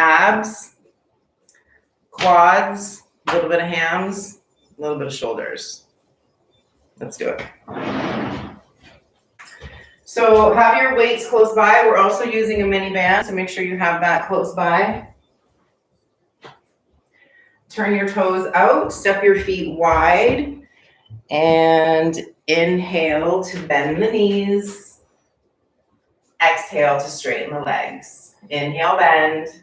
abs, quads, a little bit of hams, a little bit of shoulders. Let's do it. So have your weights close by. We're also using a mini band, so make sure you have that close by. Turn your toes out, step your feet wide, and inhale to bend the knees. Exhale to straighten the legs. Inhale, bend.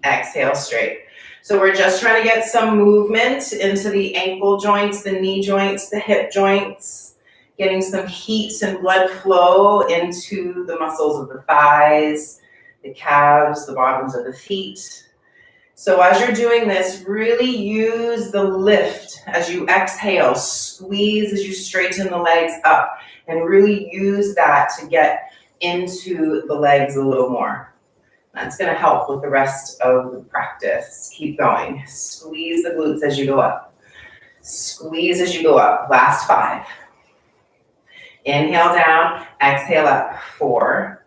Exhale, straight. So we're just trying to get some movement into the ankle joints, the knee joints, the hip joints, getting some heat and blood flow into the muscles of the thighs, the calves, the bottoms of the feet. So as you're doing this, really use the lift as you exhale, squeeze as you straighten the legs up, and really use that to get into the legs a little more. That's going to help with the rest of the practice. Keep going. Squeeze the glutes as you go up. Squeeze as you go up. Last 5. Inhale down, exhale up. 4,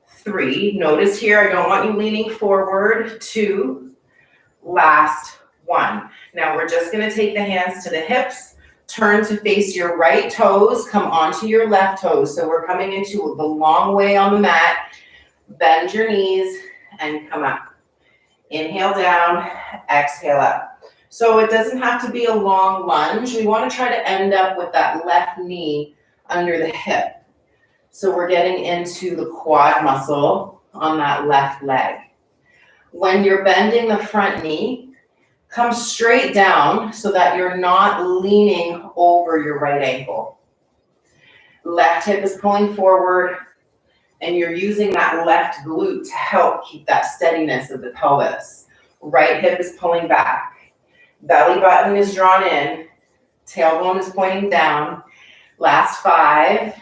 3. Notice here, I don't want you leaning forward. 2. Last 1. Now we're just going to take the hands to the hips. Turn to face your right toes. Come onto your left toes. So we're coming into the long way on the mat. Bend your knees and come up. Inhale down, exhale up. So it doesn't have to be a long lunge. We want to try to end up with that left knee under the hip. So we're getting into the quad muscle on that left leg. When you're bending the front knee, come straight down so that you're not leaning over your right ankle. Left hip is pulling forward, and you're using that left glute to help keep that steadiness of the pelvis. Right hip is pulling back. Belly button is drawn in. Tailbone is pointing down. Last 5.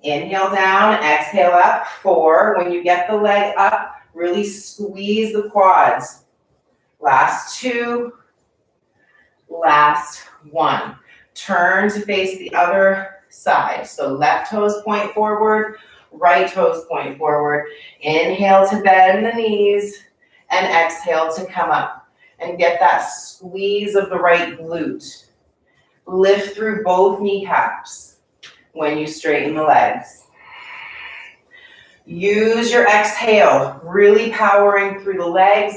Inhale down, exhale up. 4. When you get the leg up, really squeeze the quads. Last 2. Last 1. Turn to face the other side. So left toes point forward. Right toes point forward. Inhale to bend the knees and exhale to come up and get that squeeze of the right glute. Lift through both kneecaps when you straighten the legs. Use your exhale, really powering through the legs,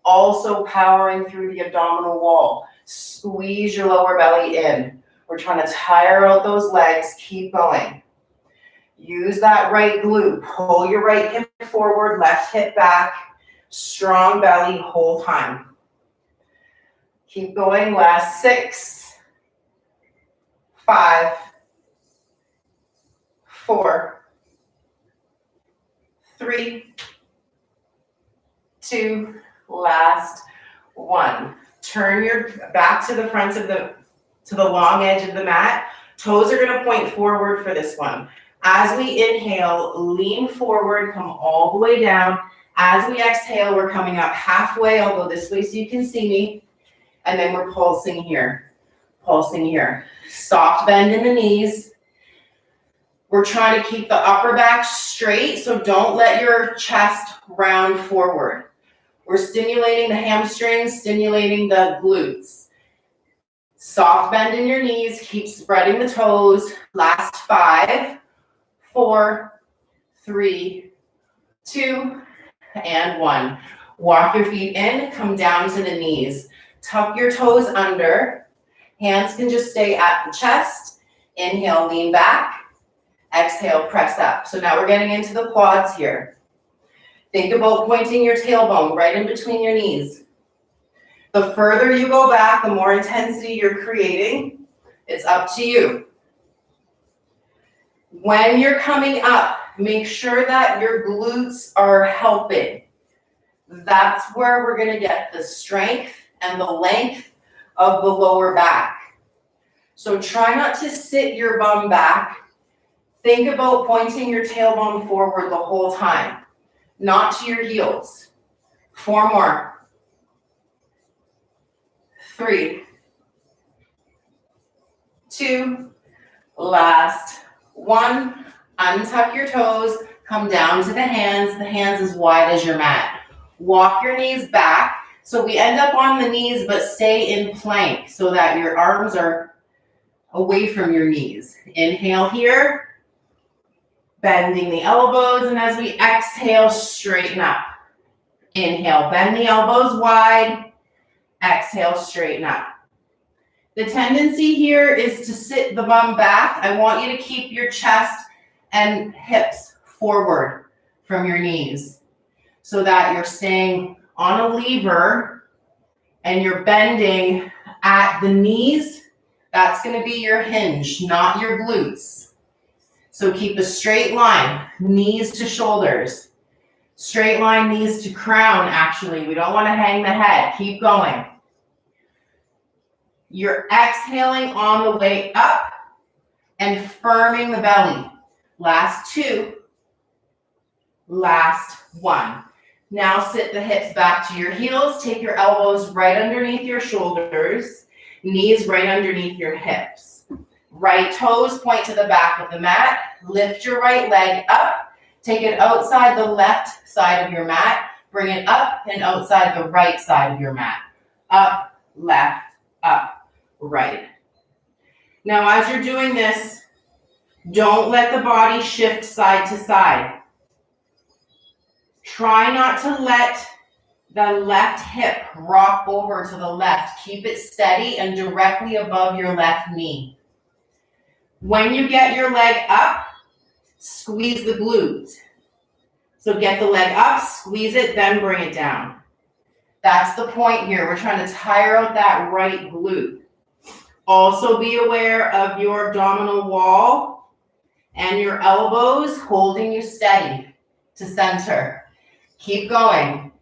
also powering through the abdominal wall. Squeeze your lower belly in. We're trying to tire out those legs. Keep going. Use that right glute. Pull your right hip forward, left hip back. Strong belly whole time. Keep going. Last 6, 5, 4, 3, 2, last 1. Turn your back to the front of the long edge of the mat. Toes are going to point forward for this one. As we inhale, lean forward, come all the way down. As we exhale, we're coming up halfway. I'll go this way so you can see me. And then we're pulsing here. Pulsing here. Soft bend in the knees. We're trying to keep the upper back straight, so don't let your chest round forward. We're stimulating the hamstrings, stimulating the glutes. Soft bend in your knees. Keep spreading the toes. Last 5. 4, 3, 2, and 1. Walk your feet in, come down to the knees. Tuck your toes under. Hands can just stay at the chest. Inhale, lean back. Exhale, press up. So now we're getting into the quads here. Think about pointing your tailbone right in between your knees. The further you go back, the more intensity you're creating. It's up to you. When you're coming up, make sure that your glutes are helping. That's where we're going to get the strength and the length of the lower back. So try not to sit your bum back. Think about pointing your tailbone forward the whole time, not to your heels. 4 more. 3, 2, last 1. Untuck your toes, Come down to the hands as wide as your mat. Walk your knees back. So we end up on the knees, but stay in plank so that your arms are away from your knees. Inhale here, bending the elbows, and as we exhale, straighten up. Inhale, bend the elbows wide, exhale, straighten up. The tendency here is to sit the bum back. I want you to keep your chest and hips forward from your knees so that you're staying on a lever and you're bending at the knees. That's going to be your hinge, not your glutes. So keep a straight line, knees to shoulders. Straight line, knees to crown, actually. We don't want to hang the head. Keep going. You're exhaling on the way up and firming the belly. Last two. Last one. Now sit the hips back to your heels. Take your elbows right underneath your shoulders. Knees right underneath your hips. Right toes point to the back of the mat. Lift your right leg up. Take it outside the left side of your mat. Bring it up and outside the right side of your mat. Up, left, up, right. Now as you're doing this, don't let the body shift side to side. Try not to let the left hip rock over to the left. Keep it steady and directly above your left knee. When you get your leg up, squeeze the glutes. So get the leg up, squeeze it, then bring it down. That's the point here. We're trying to tire out that right glute. Also be aware of your abdominal wall and your elbows holding you steady to center. Keep going.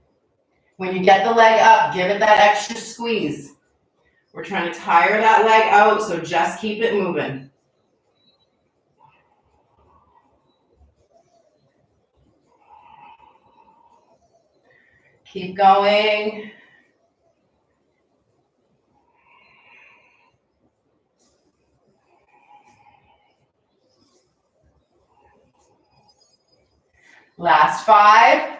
When you get the leg up, give it that extra squeeze. We're trying to tire that leg out, so just keep it moving. Keep going. Last 5,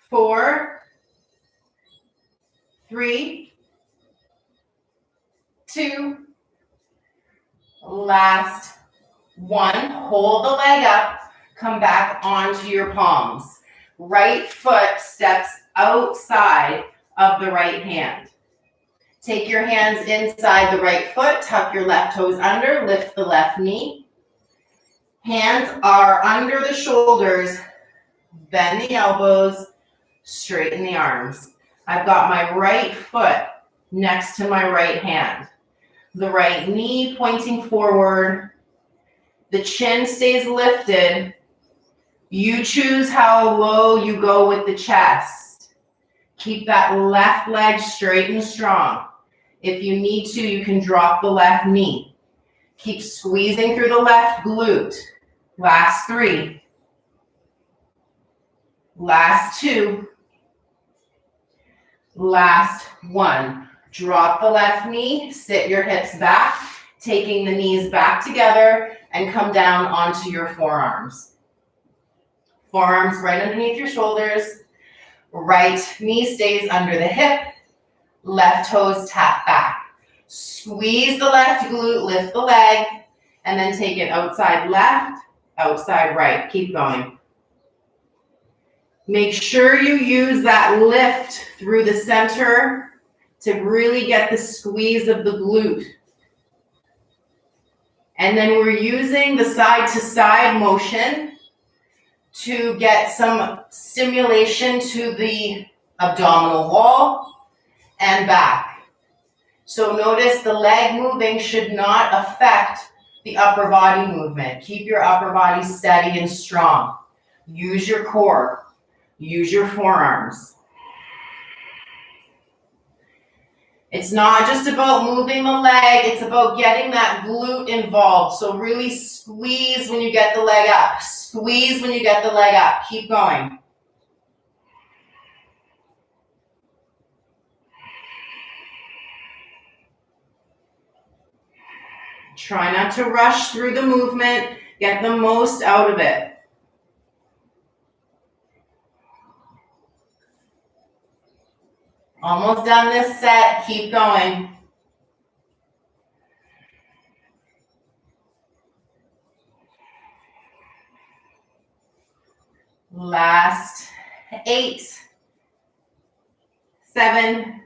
4, 3, 2, last 1. Hold the leg up, come back onto your palms. Right foot steps outside of the right hand. Take your hands inside the right foot, tuck your left toes under, lift the left knee. Hands are under the shoulders, bend the elbows, straighten the arms. I've got my right foot next to my right hand. The right knee pointing forward. The chin stays lifted. You choose how low you go with the chest. Keep that left leg straight and strong. If you need to, you can drop the left knee. Keep squeezing through the left glute. Last 3. Last 2. Last 1. Drop the left knee, sit your hips back, taking the knees back together and come down onto your forearms. Forearms right underneath your shoulders. Right knee stays under the hip. Left toes tap back. Squeeze the left glute, lift the leg, and then take it outside left, outside right. Keep going. Make sure you use that lift through the center to really get the squeeze of the glute. And then we're using the side to side motion to get some stimulation to the abdominal wall and back. So notice the leg moving should not affect the upper body movement. Keep your upper body steady and strong. Use your core. Use your forearms. It's not just about moving the leg, it's about getting that glute involved. So really squeeze when you get the leg up. Squeeze when you get the leg up. Keep going. Try not to rush through the movement. Get the most out of it. Almost done this set. Keep going. Last 8, 7,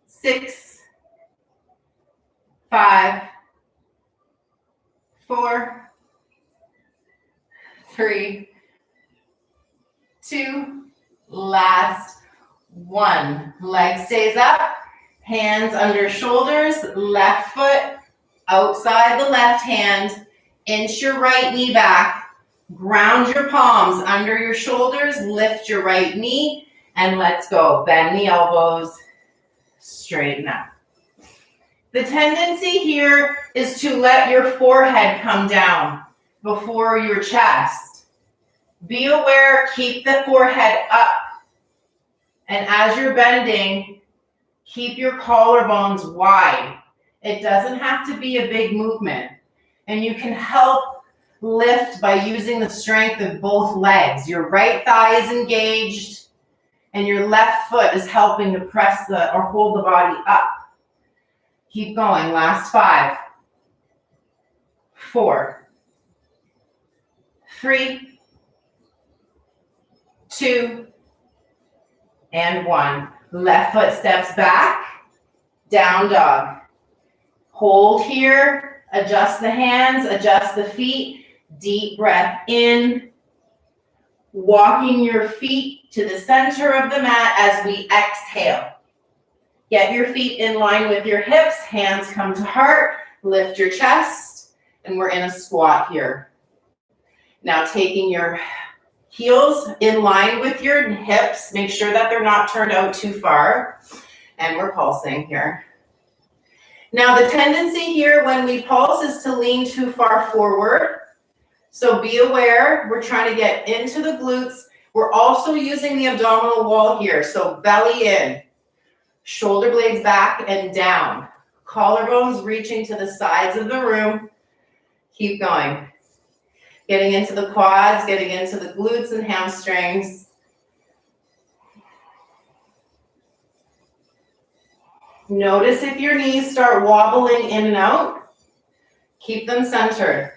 6, 5, 4, 3, 2, last 1. Leg stays up, hands under shoulders, left foot outside the left hand, inch your right knee back, ground your palms under your shoulders, lift your right knee, and let's go. Bend the elbows, straighten up. The tendency here is to let your forehead come down before your chest. Be aware, keep the forehead up. And as you're bending, keep your collarbones wide. It doesn't have to be a big movement. And you can help lift by using the strength of both legs. Your right thigh is engaged, and your left foot is helping to press or hold the body up. Keep going. Last 5, 4, 3, 2, and 1. Left foot steps back, down dog. Hold here, adjust the hands, adjust the feet. Deep breath in, walking your feet to the center of the mat as we exhale. Get your feet in line with your hips, hands come to heart, lift your chest, and we're in a squat here. Now taking your heels in line with your hips, make sure that they're not turned out too far, and we're pulsing here. Now the tendency here when we pulse is to lean too far forward. So be aware, we're trying to get into the glutes. We're also using the abdominal wall here. So belly in, shoulder blades back and down. Collarbones reaching to the sides of the room. Keep going. Getting into the quads, getting into the glutes and hamstrings. Notice if your knees start wobbling in and out. Keep them centered.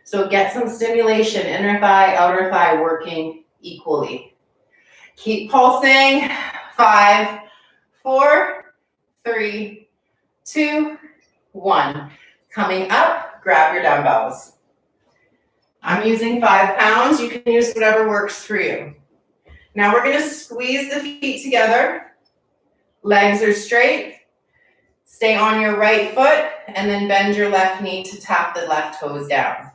So get some stimulation, inner thigh, outer thigh working equally. Keep pulsing. 5, 4, 3, 2, 1. Coming up, grab your dumbbells. I'm using 5 pounds. You can use whatever works for you. Now we're going to squeeze the feet together. Legs are straight. Stay on your right foot and then bend your left knee to tap the left toes down.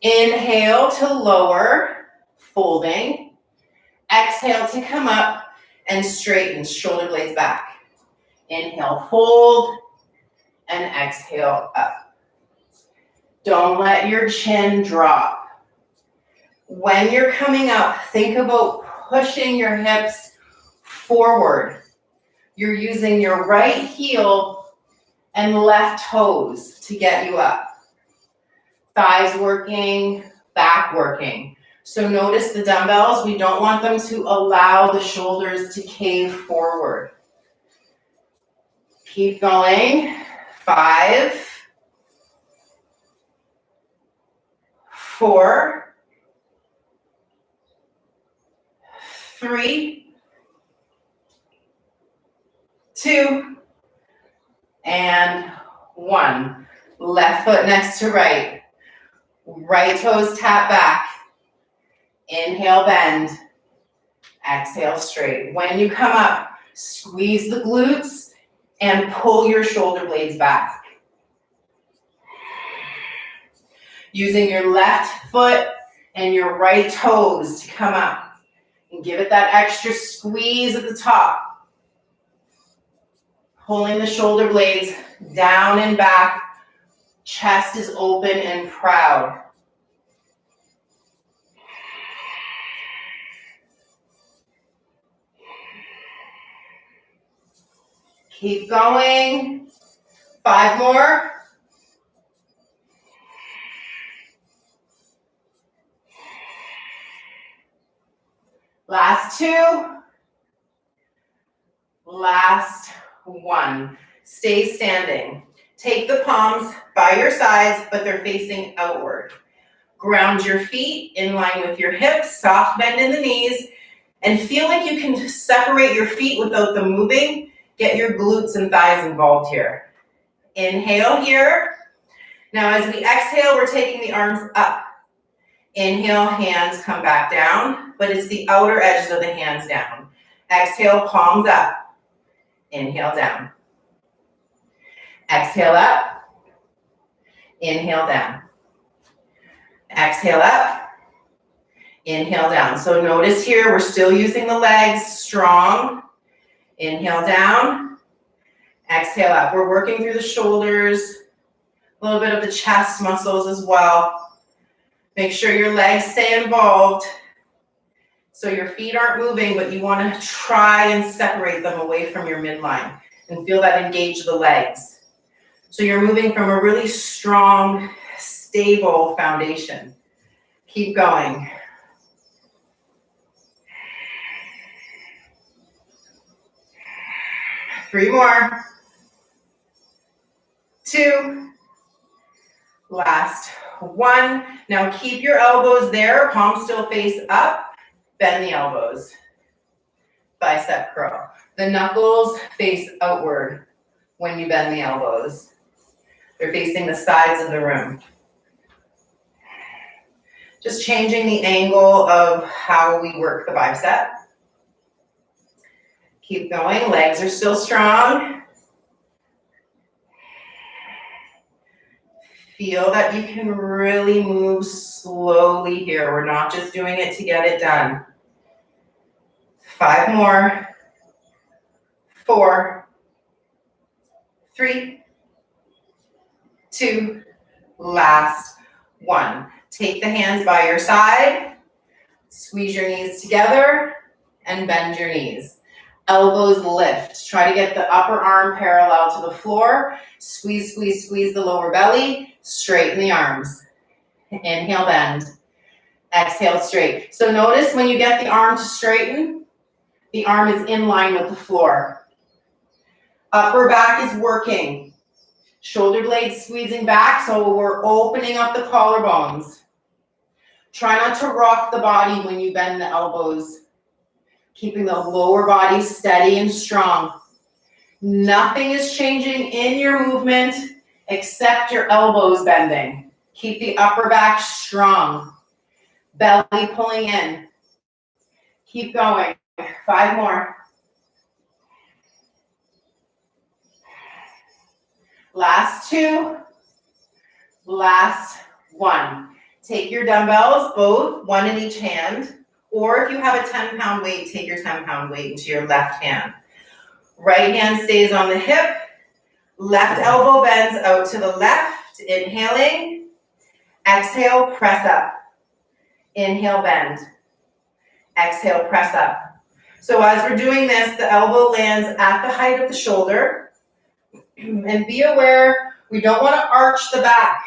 Inhale to lower, folding. Exhale to come up and straighten, shoulder blades back. Inhale, fold, and exhale up. Don't let your chin drop. When you're coming up, think about pushing your hips forward. You're using your right heel and left toes to get you up. Thighs working, back working. So notice the dumbbells, we don't want them to allow the shoulders to cave forward. Keep going. 5, 4, 3, 2, and 1. Left foot next to right. Right toes tap back. Inhale, bend. Exhale, straight. When you come up, squeeze the glutes and pull your shoulder blades back. Using your left foot and your right toes to come up. And give it that extra squeeze at the top. Pulling the shoulder blades down and back. Chest is open and proud. Keep going. 5 more. Last two. Last one. Stay standing. Take the palms by your sides, but they're facing outward. Ground your feet in line with your hips, soft bend in the knees, and feel like you can separate your feet without them moving. Get your glutes and thighs involved here. Inhale here. Now as we exhale, we're taking the arms up. Inhale, hands come back down, but it's the outer edges of the hands down. Exhale, palms up. Inhale down. Exhale up. Inhale down. Exhale up. Inhale down. So notice here, we're still using the legs strong. Inhale down. Exhale up. We're working through the shoulders, a little bit of the chest muscles as well. Make sure your legs stay involved. So your feet aren't moving, but you want to try and separate them away from your midline and feel that engage the legs. So you're moving from a really strong, stable foundation. Keep going. Three more. Two. Last one. Now keep your elbows there, palms still face up. Bend the elbows. Bicep curl. The knuckles face outward when you bend the elbows. They're facing the sides of the room. Just changing the angle of how we work the bicep. Keep going. Legs are still strong. Feel that you can really move slowly here. We're not just doing it to get it done. 5 more. 4, 3, 2, last one. Take the hands by your side, squeeze your knees together, and bend your knees. Elbows lift. Try to get the upper arm parallel to the floor. Squeeze, squeeze, squeeze the lower belly. Straighten the arms. Inhale, bend. Exhale, straight. So notice when you get the arm to straighten, the arm is in line with the floor. Upper back is working. Shoulder blades squeezing back, so we're opening up the collarbones. Try not to rock the body when you bend the elbows. Keeping the lower body steady and strong. Nothing is changing in your movement except your elbows bending. Keep the upper back strong. Belly pulling in. Keep going. 5 more. Last 2. Last 1. Take your dumbbells, both, one in each hand. Or if you have a 10-pound weight, take your 10-pound weight into your left hand. Right hand stays on the hip. Left elbow bends out to the left. Inhaling. Exhale, press up. Inhale, bend. Exhale, press up. So as we're doing this, the elbow lands at the height of the shoulder. And be aware, we don't want to arch the back.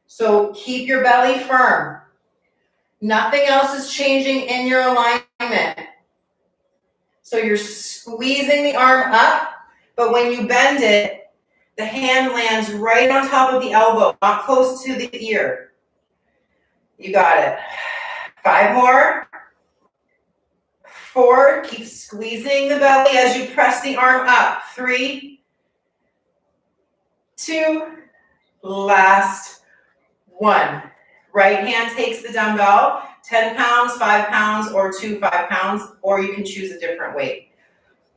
So keep your belly firm. Nothing else is changing in your alignment. So you're squeezing the arm up, but when you bend it, the hand lands right on top of the elbow, not close to the ear. You got it. 5 more. 4, keep squeezing the belly as you press the arm up. 3, 2, last 1. Right hand takes the dumbbell, 10 pounds, 5 pounds, or 2 5-pounds, or you can choose a different weight.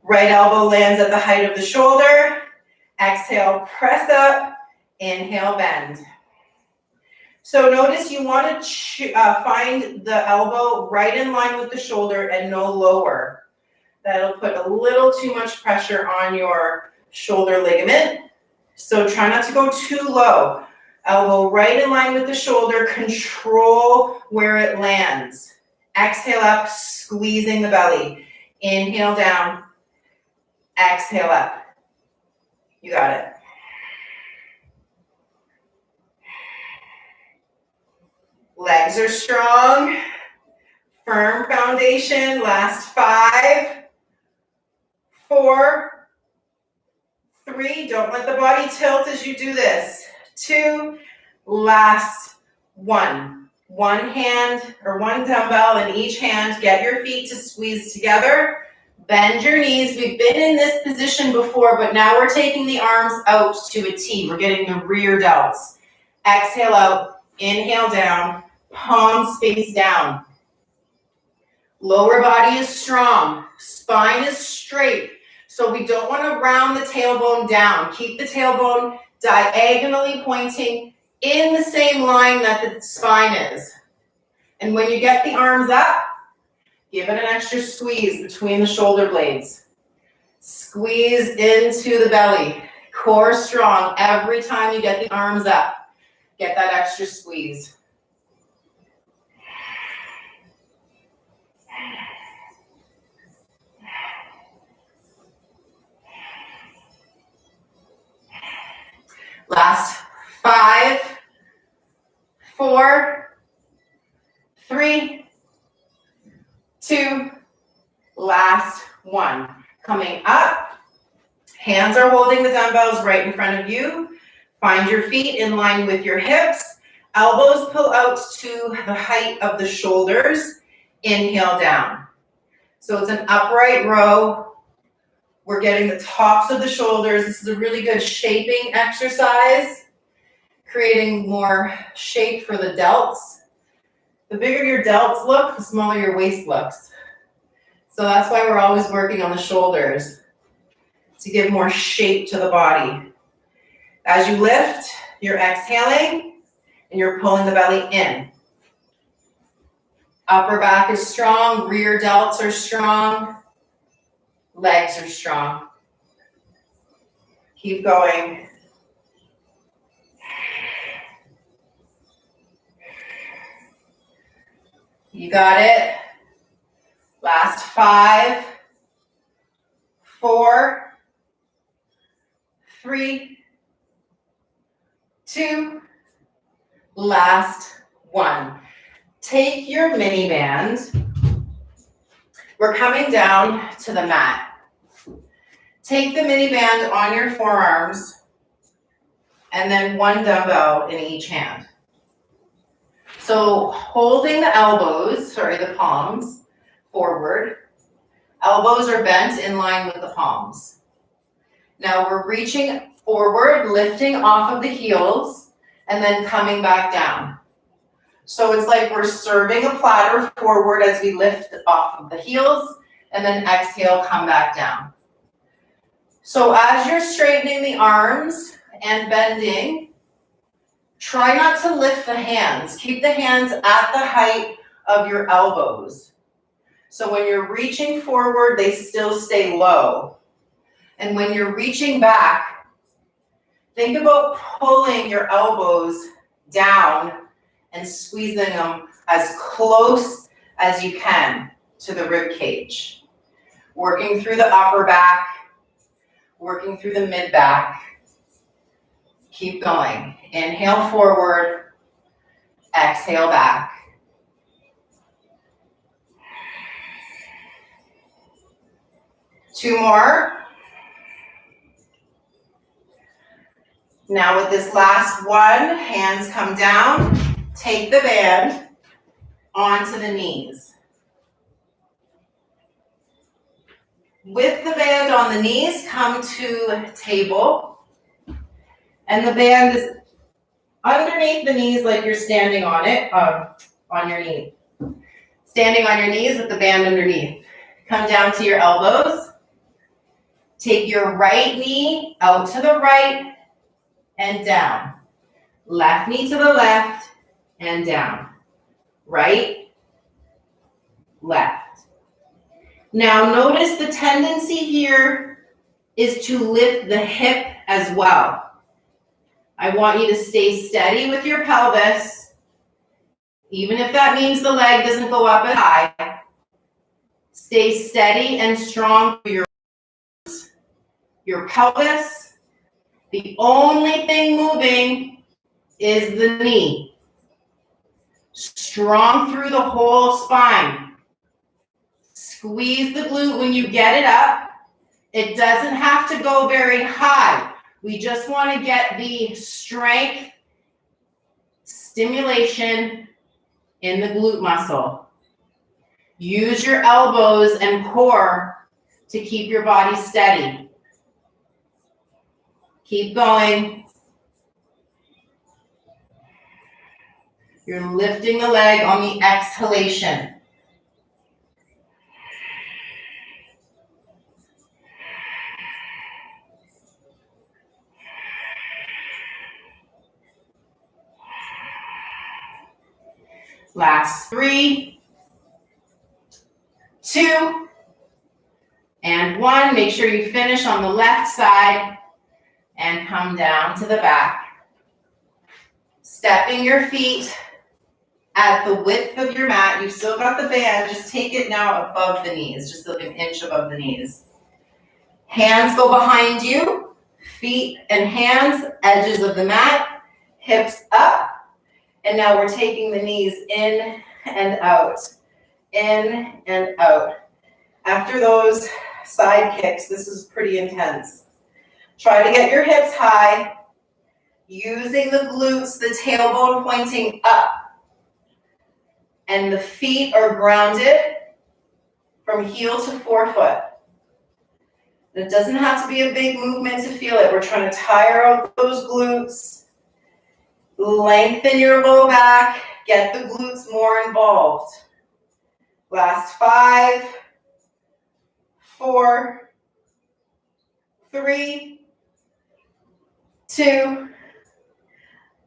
Right elbow lands at the height of the shoulder. Exhale, press up. Inhale, bend. So notice you want to find the elbow right in line with the shoulder and no lower. That'll put a little too much pressure on your shoulder ligament. So try not to go too low. Elbow right in line with the shoulder. Control where it lands. Exhale up, squeezing the belly. Inhale down. Exhale up. You got it. Legs are strong. Firm foundation. foundation. Last 5, 4, 3. Don't let the body tilt as you do this. 2, last 1. One hand or one dumbbell in each hand. Get your feet to squeeze together. Bend your knees. We've been in this position before, but now we're taking the arms out to a T. We're getting the rear delts. Exhale out, inhale down, palms face down. Lower body is strong, spine is straight. So we don't want to round the tailbone down. Keep the tailbone diagonally pointing in the same line that the spine is. And when you get the arms up, give it an extra squeeze between the shoulder blades. Squeeze into the belly. Core strong. Every time you get the arms up, get that extra squeeze. Last 5, 4, 3, 2, last 1. Coming up, hands are holding the dumbbells right in front of you. Find your feet in line with your hips. Elbows pull out to the height of the shoulders. Inhale down. So it's an upright row. We're getting the tops of the shoulders. This is a really good shaping exercise, creating more shape for the delts. The bigger your delts look, the smaller your waist looks. So that's why we're always working on the shoulders, to give more shape to the body. As you lift, you're exhaling and you're pulling the belly in. Upper back is strong, rear delts are strong, legs are strong. Keep going. You got it. Last 5, 4, 3, 2, last 1. Take your mini band. We're coming down to the mat. Take the mini band on your forearms and then one dumbbell in each hand. So holding the the palms forward. Elbows are bent in line with the palms. Now we're reaching forward, lifting off of the heels, and then coming back down. So it's like we're serving a platter forward as we lift off of the heels, and then exhale, come back down. So as you're straightening the arms and bending, try not to lift the hands. Keep the hands at the height of your elbows. So when you're reaching forward, they still stay low. And when you're reaching back, think about pulling your elbows down and squeezing them as close as you can to the rib cage. Working through the upper back, working through the mid back. Keep going. Inhale forward, exhale back. Two more. Now with this last one, hands come down, take the band onto the knees. With the band on the knees, come to a table, and the band is underneath the knees like you're standing on it, on your knee. Standing on your knees with the band underneath. Come down to your elbows. Take your right knee out to the right and down. Left knee to the left and down. Right, left. Now notice the tendency here is to lift the hip as well. I want you to stay steady with your pelvis, even if that means the leg doesn't go up as high. Stay steady and strong for your pelvis. The only thing moving is the knee. Strong through the whole spine. Squeeze the glute when you get it up. It doesn't have to go very high. We just want to get the strength stimulation in the glute muscle. Use your elbows and core to keep your body steady. Keep going. You're lifting the leg on the exhalation. Last 3, 2, and 1. Make sure you finish on the left side and come down to the back. Stepping your feet at the width of your mat. You've still got the band. Just take it now above the knees, just like an inch above the knees. Hands go behind you. Feet and hands, edges of the mat. Hips up. And now we're taking the knees in and out. In and out. After those side kicks, this is pretty intense. Try to get your hips high, using the glutes, the tailbone pointing up. And the feet are grounded from heel to forefoot. It doesn't have to be a big movement to feel it. We're trying to tire out those glutes. Lengthen your low back. Get the glutes more involved. Last 5, 4, 3, 2,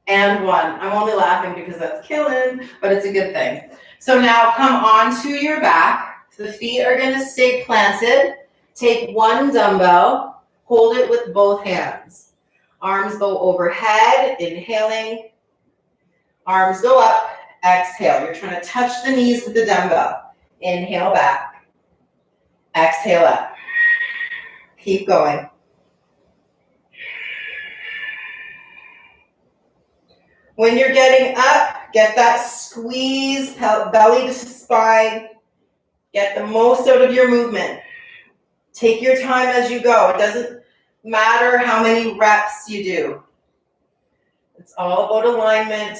and 1. I'm only laughing because that's killing, but it's a good thing. So now come onto your back. The feet are going to stay planted. Take one dumbbell. Hold it with both hands. Arms go overhead, inhaling. Arms go up, exhale. You're trying to touch the knees with the dumbbell. Inhale back. Exhale up. Keep going. When you're getting up, get that squeeze, belly to spine. Get the most out of your movement. Take your time as you go. It doesn't matter how many reps you do. It's all about alignment,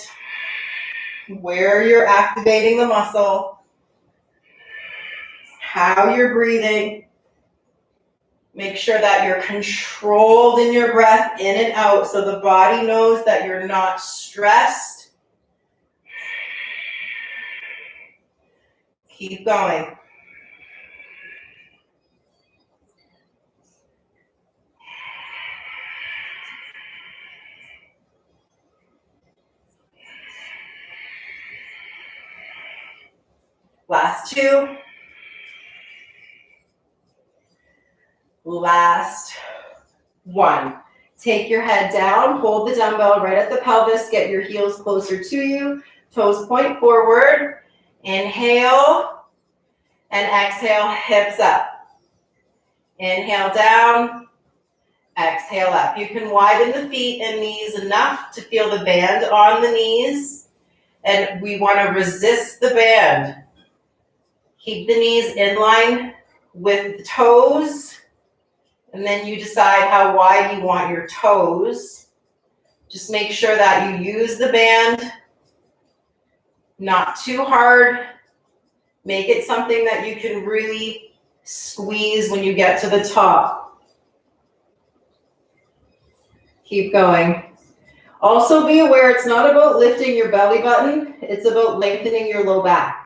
where you're activating the muscle, how you're breathing. Make sure that you're controlled in your breath in and out so the body knows that you're not stressed. Keep going. Last 2. Last 1. Take your head down, hold the dumbbell right at the pelvis, get your heels closer to you, toes point forward. Inhale and exhale, hips up. Inhale down, exhale up. You can widen the feet and knees enough to feel the band on the knees, and we want to resist the band. Keep the knees in line with the toes, and then you decide how wide you want your toes. Just make sure that you use the band, not too hard. Make it something that you can really squeeze when you get to the top. Keep going. Also be aware it's not about lifting your belly button, it's about lengthening your low back.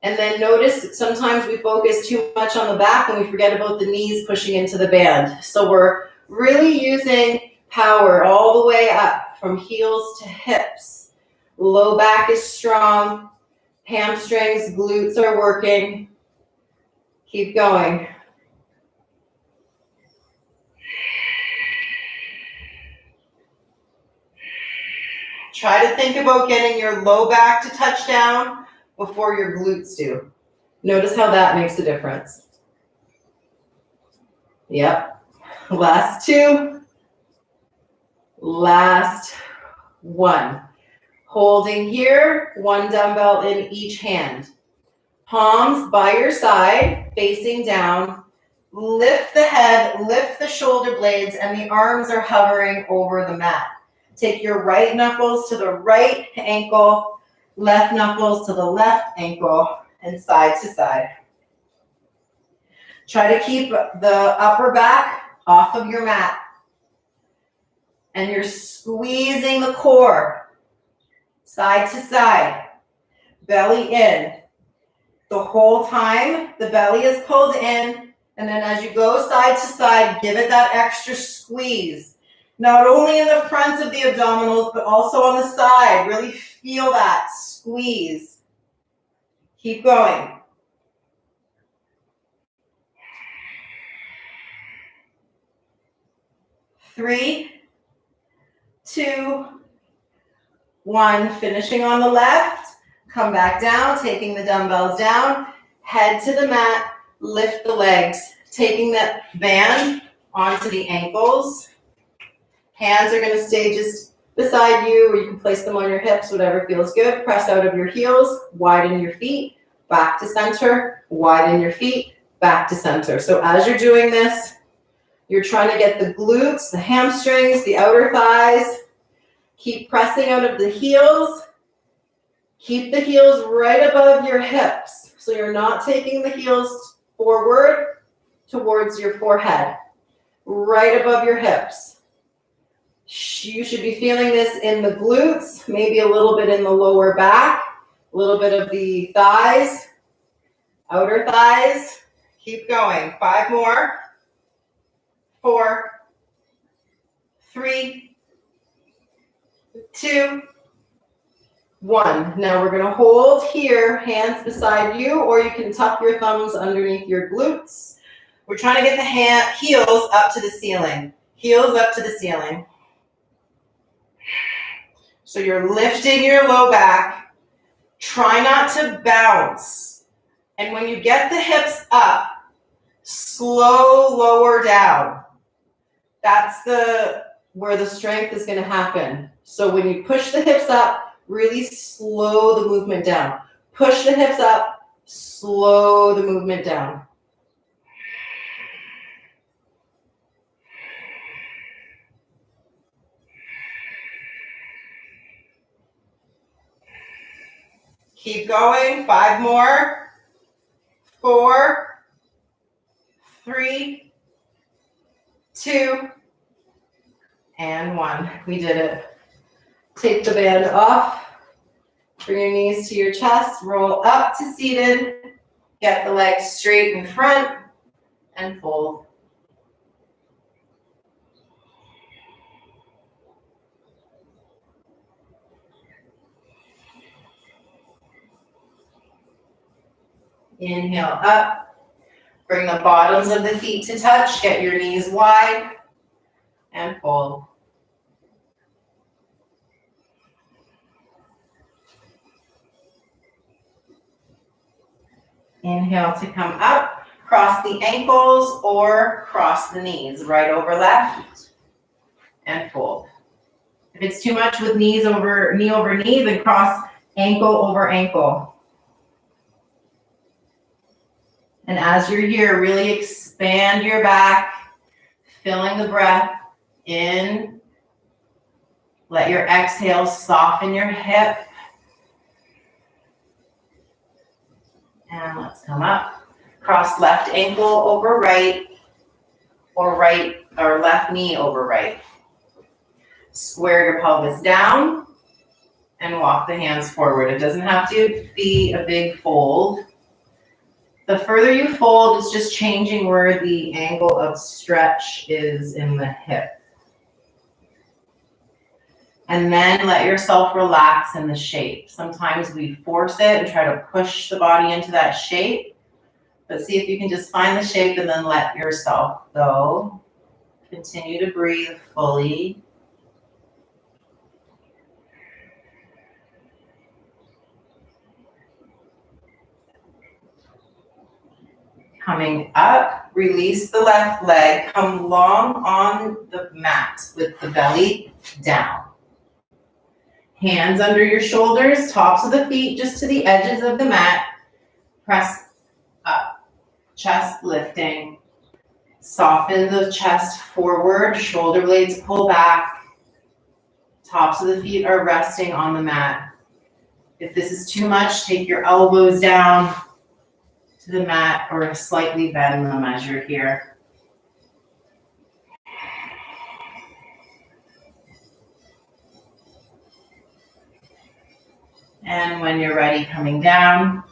And then notice sometimes we focus too much on the back and we forget about the knees pushing into the band. So we're really using power all the way up from heels to hips. Low back is strong. Hamstrings, glutes are working. Keep going. Try to think about getting your low back to touch down before your glutes do. Notice how that makes a difference. Yep. Last 2. Last 1. Holding here, one dumbbell in each hand. Palms by your side, facing down. Lift the head, lift the shoulder blades, and the arms are hovering over the mat. Take your right knuckles to the right ankle, left knuckles to the left ankle, and side to side. Try to keep the upper back off of your mat. And you're squeezing the core, side to side, belly in. The whole time, the belly is pulled in, and then as you go side to side, give it that extra squeeze. Not only in the front of the abdominals, but also on the side. Really feel that squeeze. Keep going. Three, two, one. Finishing on the left. Come back down, taking the dumbbells down. Head to the mat. Lift the legs. Taking that band onto the ankles. Hands are going to stay just beside you, or you can place them on your hips, whatever feels good. Press out of your heels. Widen your feet. Back to center. Widen your feet. Back to center. So as you're doing this, you're trying to get the glutes, the hamstrings, the outer thighs. Keep pressing out of the heels. Keep the heels right above your hips. So you're not taking the heels forward towards your forehead. Right above your hips. You should be feeling this in the glutes, maybe a little bit in the lower back, a little bit of the thighs, outer thighs. Keep going. 5 more. 4, 3, 2, 1. Now we're going to hold here, hands beside you, or you can tuck your thumbs underneath your glutes. We're trying to get the heels up to the ceiling. Heels up to the ceiling. So you're lifting your low back. Try not to bounce. And when you get the hips up, slow lower down. That's where the strength is going to happen. So when you push the hips up, really slow the movement down. Push the hips up, slow the movement down. Keep going. 5 more. 4, 3, 2, and 1. We did it. Take the band off. Bring your knees to your chest. Roll up to seated. Get the legs straight in front and fold. Inhale up. Bring the bottoms of the feet to touch. Get your knees wide and fold. Inhale to come up. Cross the ankles or cross the knees. Right over left and fold. If it's too much with knee over knee, then cross ankle over ankle. And as you're here, really expand your back, filling the breath in. Let your exhale soften your hip. And let's come up. Cross left ankle over right, or left knee over right. Square your pelvis down and walk the hands forward. It doesn't have to be a big fold. The further you fold, it's just changing where the angle of stretch is in the hip. And then let yourself relax in the shape. Sometimes we force it and try to push the body into that shape. But see if you can just find the shape and then let yourself go. Continue to breathe fully. Coming up, release the left leg. Come long on the mat with the belly down. Hands under your shoulders, tops of the feet just to the edges of the mat. Press up. Chest lifting. Soften the chest forward. Shoulder blades pull back. Tops of the feet are resting on the mat. If this is too much, take your elbows down to the mat or slightly bend the measure here. And when you're ready, coming down,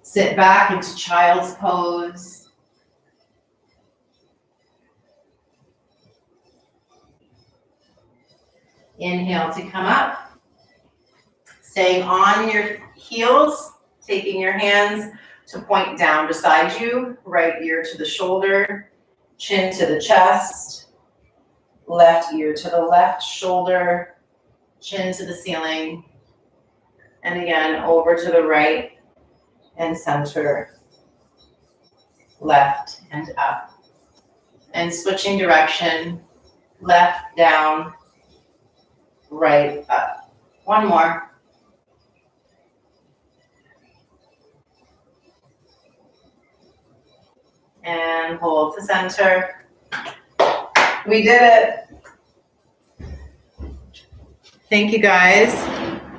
sit back into child's pose. Inhale to come up. Staying on your heels, taking your hands to point down beside you, right ear to the shoulder, chin to the chest, left ear to the left shoulder, chin to the ceiling, and again, over to the right and center, left and up. And switching direction, left down, right up. One more. And hold to center. We did it. Thank you guys.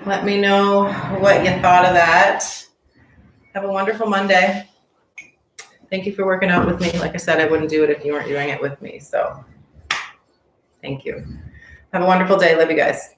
Let me know what you thought of that. Have a wonderful Monday. Thank you for working out with me. Like I said, I wouldn't do it if you weren't doing it with me. So thank you. Have a wonderful day. Love you guys.